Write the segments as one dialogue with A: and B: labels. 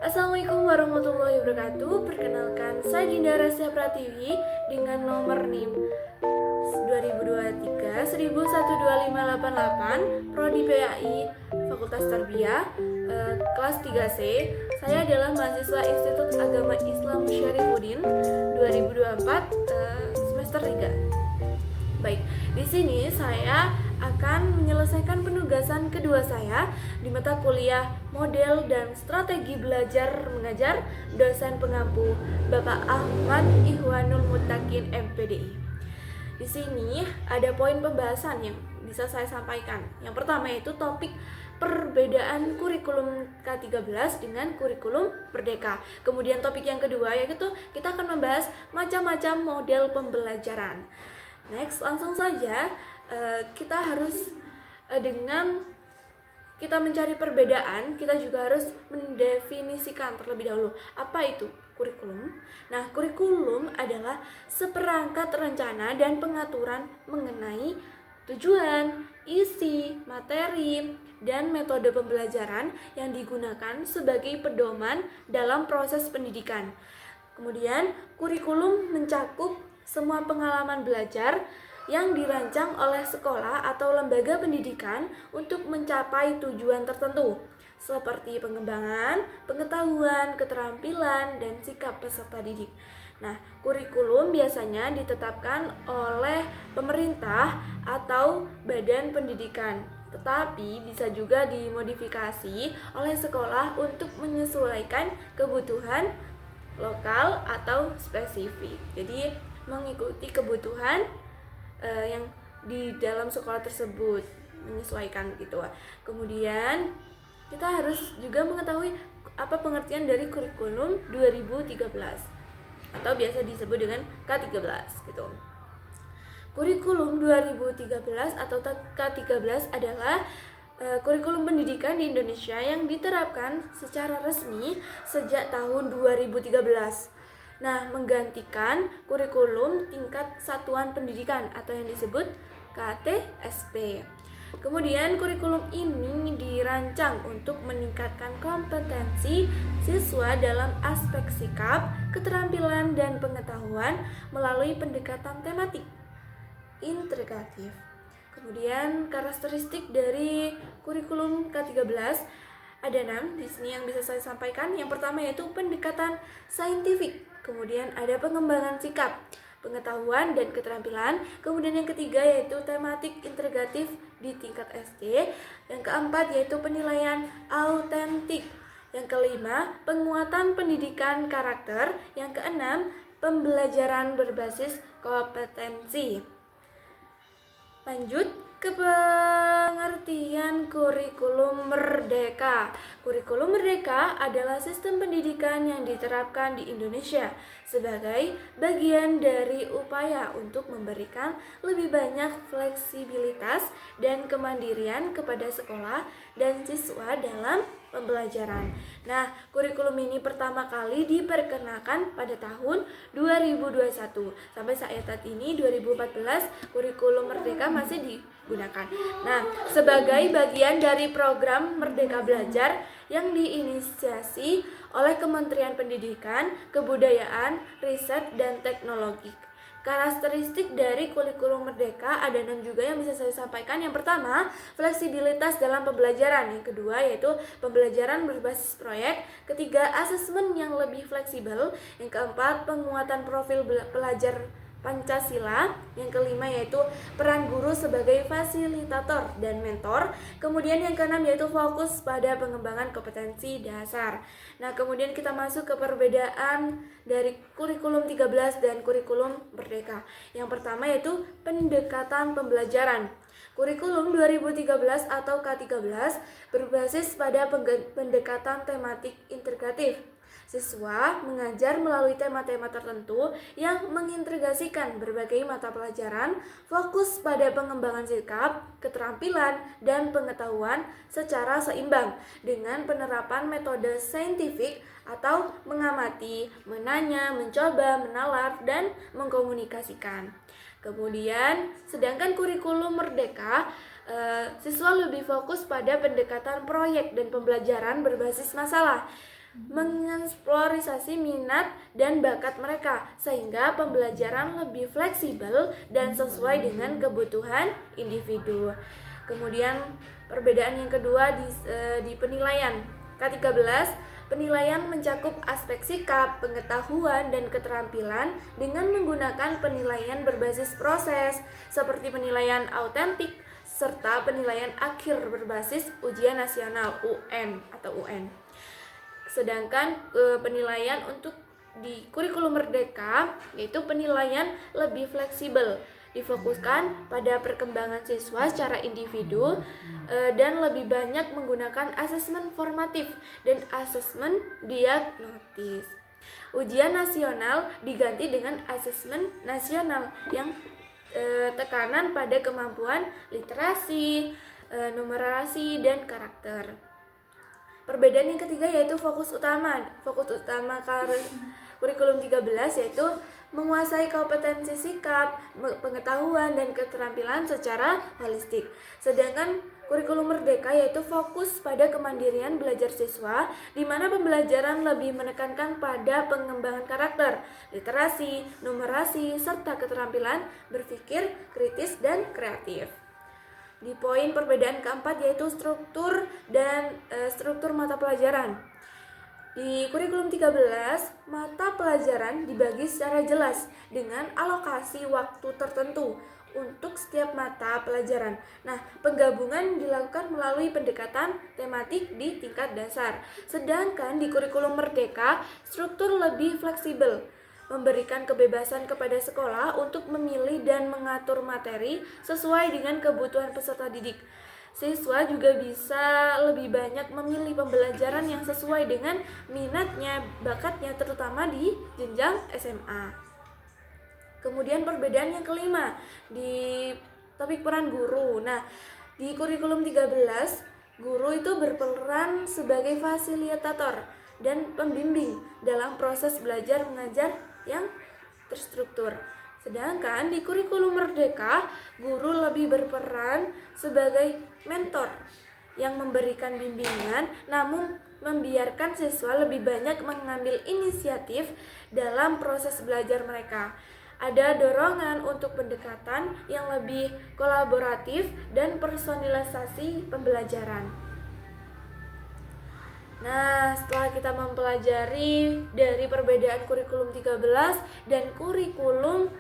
A: Assalamualaikum warahmatullahi wabarakatuh. Perkenalkan, saya Dinda Rasya Pratiwi dengan nomor NIM 2023 1128588, Prodi PAI Fakultas Tarbiyah, kelas 3C. Saya adalah mahasiswa Institut Agama Islam Syarifuddin 2024, semester 3. Baik, di sini saya akan menyelesaikan penugasan kedua saya di mata kuliah Model dan Strategi Belajar Mengajar dosen pengampu Bapak Ahmad Ihwanul Muttaqin MPDI. Di sini ada poin pembahasan yang bisa saya sampaikan. Yang pertama yaitu topik perbedaan kurikulum K13 dengan kurikulum Merdeka. Kemudian topik yang kedua yaitu kita akan membahas macam-macam model pembelajaran. Next, langsung saja kita harus dengan kita mencari perbedaan, kita juga harus mendefinisikan terlebih dahulu apa itu kurikulum. Nah, kurikulum adalah seperangkat rencana dan pengaturan mengenai tujuan, isi, materi, dan metode pembelajaran yang digunakan sebagai pedoman dalam proses pendidikan. Kemudian, kurikulum mencakup semua pengalaman belajar yang dirancang oleh sekolah atau lembaga pendidikan untuk mencapai tujuan tertentu, seperti pengembangan, pengetahuan, keterampilan, dan sikap peserta didik. Nah, kurikulum biasanya ditetapkan oleh pemerintah atau badan pendidikan, tetapi bisa juga dimodifikasi oleh sekolah untuk menyesuaikan kebutuhan lokal atau spesifik. Jadi mengikuti kebutuhan yang di dalam sekolah tersebut, menyesuaikan gitu. Kemudian kita harus juga mengetahui apa pengertian dari kurikulum 2013 atau biasa disebut dengan K13 gitu. Kurikulum 2013 atau K13 adalah kurikulum pendidikan di Indonesia yang diterapkan secara resmi sejak tahun 2013. Nah, menggantikan kurikulum tingkat satuan pendidikan atau yang disebut KTSP. Kemudian kurikulum ini dirancang untuk meningkatkan kompetensi siswa dalam aspek sikap, keterampilan, dan pengetahuan melalui pendekatan tematik integratif. Kemudian karakteristik dari kurikulum K13 ada 6 di sini yang bisa saya sampaikan. Yang pertama yaitu pendekatan saintifik. Kemudian ada pengembangan sikap, pengetahuan, dan keterampilan. Kemudian yang ketiga yaitu tematik integratif di tingkat SD. Yang keempat yaitu penilaian autentik. Yang kelima, penguatan pendidikan karakter. Yang keenam, pembelajaran berbasis kompetensi. Lanjut ke pengertian kurikulum merdeka. Kurikulum merdeka adalah sistem pendidikan yang diterapkan di Indonesia sebagai bagian dari upaya untuk memberikan lebih banyak fleksibilitas dan kemandirian kepada sekolah dan siswa dalam pembelajaran. Nah, kurikulum ini pertama kali diperkenalkan pada tahun 2021. Sampai saat ini 2014 kurikulum Merdeka masih digunakan. Nah, sebagai bagian dari program Merdeka Belajar yang diinisiasi oleh Kementerian Pendidikan, Kebudayaan, Riset, dan Teknologi. Karakteristik dari kurikulum Merdeka ada 6 juga yang bisa saya sampaikan. Yang pertama, fleksibilitas dalam pembelajaran. Yang kedua yaitu pembelajaran berbasis proyek. Ketiga, asesmen yang lebih fleksibel. Yang keempat, penguatan profil pelajar Pancasila. Yang kelima yaitu peran guru sebagai fasilitator dan mentor. Kemudian yang keenam yaitu fokus pada pengembangan kompetensi dasar. Nah, kemudian kita masuk ke perbedaan dari kurikulum 13 dan kurikulum Merdeka. Yang pertama yaitu pendekatan pembelajaran. Kurikulum 2013 atau K13 berbasis pada pendekatan tematik integratif. Siswa mengajar melalui tema-tema tertentu yang mengintegrasikan berbagai mata pelajaran, fokus pada pengembangan sikap, keterampilan, dan pengetahuan secara seimbang dengan penerapan metode saintifik atau mengamati, menanya, mencoba, menalar, dan mengkomunikasikan. Kemudian, sedangkan kurikulum Merdeka, siswa lebih fokus pada pendekatan proyek dan pembelajaran berbasis masalah. mengeksplorasi minat dan bakat mereka sehingga pembelajaran lebih fleksibel dan sesuai dengan kebutuhan individu. Kemudian perbedaan yang kedua di penilaian. K13, penilaian mencakup aspek sikap, pengetahuan, dan keterampilan dengan menggunakan penilaian berbasis proses seperti penilaian autentik serta penilaian akhir berbasis ujian nasional UN. Sedangkan penilaian untuk di kurikulum Merdeka yaitu penilaian lebih fleksibel, difokuskan pada perkembangan siswa secara individu dan lebih banyak menggunakan asesmen formatif dan asesmen diagnostis. Ujian nasional diganti dengan asesmen nasional yang tekanan pada kemampuan literasi, numerasi, dan karakter. Perbedaan yang ketiga yaitu fokus utama. Fokus utama kurikulum 13 yaitu menguasai kompetensi sikap, pengetahuan, dan keterampilan secara holistik. Sedangkan kurikulum Merdeka yaitu fokus pada kemandirian belajar siswa, di mana pembelajaran lebih menekankan pada pengembangan karakter, literasi, numerasi, serta keterampilan berpikir kritis dan kreatif. Di poin perbedaan keempat yaitu struktur dan struktur mata pelajaran. Di kurikulum 13, mata pelajaran dibagi secara jelas dengan alokasi waktu tertentu untuk setiap mata pelajaran. Nah, penggabungan dilakukan melalui pendekatan tematik di tingkat dasar. Sedangkan di kurikulum Merdeka, struktur lebih fleksibel, memberikan kebebasan kepada sekolah untuk memilih dan mengatur materi sesuai dengan kebutuhan peserta didik. Siswa juga bisa lebih banyak memilih pembelajaran yang sesuai dengan minatnya, bakatnya, terutama di jenjang SMA. Kemudian perbedaan yang kelima di topik peran guru. Nah, di kurikulum 13, guru itu berperan sebagai fasilitator dan pembimbing dalam proses belajar mengajar yang terstruktur. Sedangkan di kurikulum Merdeka, guru lebih berperan sebagai mentor yang memberikan bimbingan, namun membiarkan siswa lebih banyak mengambil inisiatif dalam proses belajar mereka. Ada dorongan untuk pendekatan yang lebih kolaboratif dan personalisasi pembelajaran. Nah, setelah kita mempelajari dari perbedaan kurikulum 13 dan kurikulum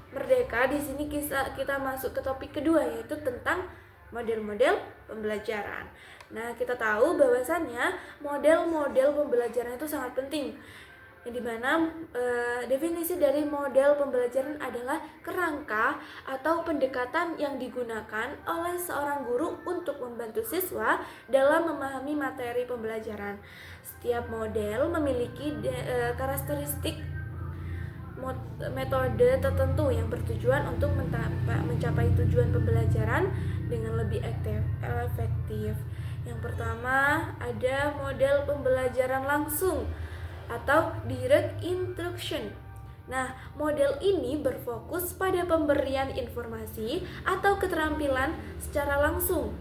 A: Merdeka, di sini kita masuk ke topik kedua yaitu tentang model-model pembelajaran. Nah, kita tahu bahwasannya model-model pembelajaran itu sangat penting. Yang dimana definisi dari model pembelajaran adalah kerangka atau pendekatan yang digunakan oleh seorang guru untuk membantu siswa dalam memahami materi pembelajaran. Setiap model memiliki karakteristik metode tertentu yang bertujuan untuk mencapai tujuan pembelajaran dengan lebih efektif. Yang pertama ada model pembelajaran langsung atau direct instruction. Nah, model ini berfokus pada pemberian informasi atau keterampilan secara langsung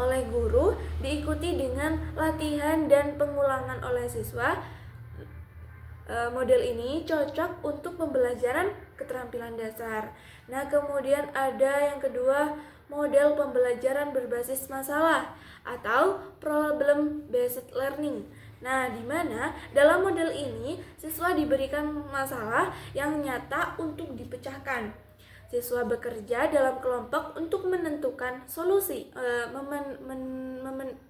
A: oleh guru, diikuti dengan latihan dan pengulangan oleh siswa. Model ini cocok untuk pembelajaran keterampilan dasar. Nah, kemudian ada yang kedua, model pembelajaran berbasis masalah atau problem based learning. Nah, di mana dalam model ini siswa diberikan masalah yang nyata untuk dipecahkan. Siswa bekerja dalam kelompok untuk menentukan solusi,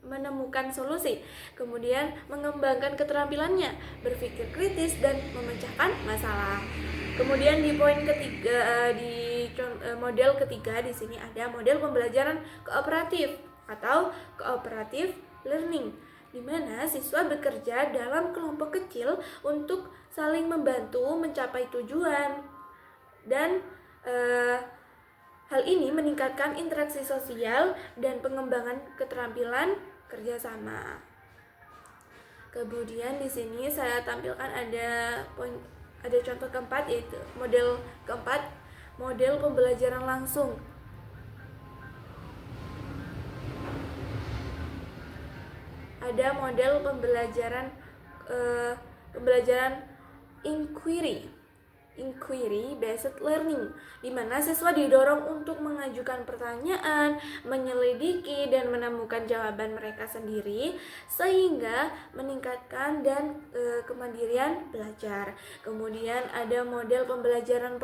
A: menemukan solusi, kemudian mengembangkan keterampilannya, berpikir kritis dan memecahkan masalah. Kemudian di poin ketiga, model ketiga di sini ada model pembelajaran kooperatif atau cooperative learning, di mana siswa bekerja dalam kelompok kecil untuk saling membantu mencapai tujuan dan hal ini meningkatkan interaksi sosial dan pengembangan keterampilan kerjasama. Kemudian di sini saya tampilkan ada contoh keempat, yaitu model keempat, model pembelajaran langsung. ada model pembelajaran inquiry based learning, di mana siswa didorong untuk mengajukan pertanyaan, menyelidiki dan menemukan jawaban mereka sendiri sehingga meningkatkan kemandirian belajar. Kemudian ada model pembelajaran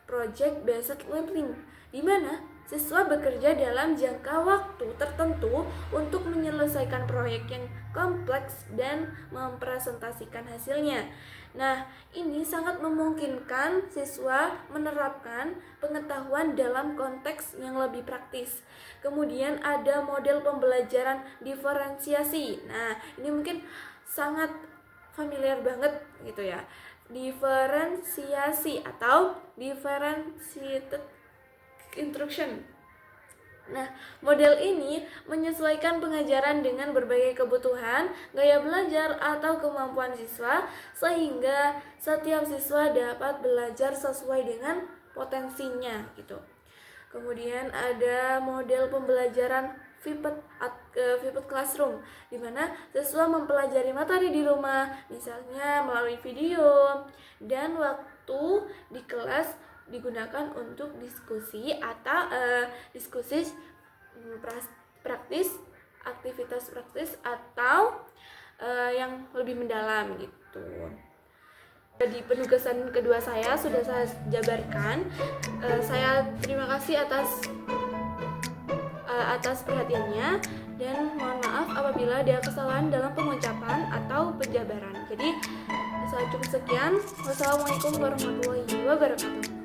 A: project based learning, di mana siswa bekerja dalam jangka waktu tertentu untuk menyelesaikan proyek yang kompleks dan mempresentasikan hasilnya. Nah, ini sangat memungkinkan siswa menerapkan pengetahuan dalam konteks yang lebih praktis. Kemudian ada model pembelajaran diferensiasi. Nah, ini mungkin sangat familiar banget gitu ya. Diferensiasi atau differentiated instruction. Nah, model ini menyesuaikan pengajaran dengan berbagai kebutuhan, gaya belajar, atau kemampuan siswa, sehingga setiap siswa dapat belajar sesuai dengan potensinya gitu. Kemudian ada model pembelajaran flipped classroom, di mana siswa mempelajari materi di rumah, misalnya melalui video, dan waktu di kelas digunakan untuk diskusi atau praktis, aktivitas praktis atau yang lebih mendalam gitu. Jadi penugasan kedua saya sudah saya jabarkan. Saya terima kasih atas perhatiannya dan mohon maaf apabila ada kesalahan dalam pengucapan atau penjabaran. Jadi saya cukup sekian. Wassalamualaikum warahmatullahi wabarakatuh.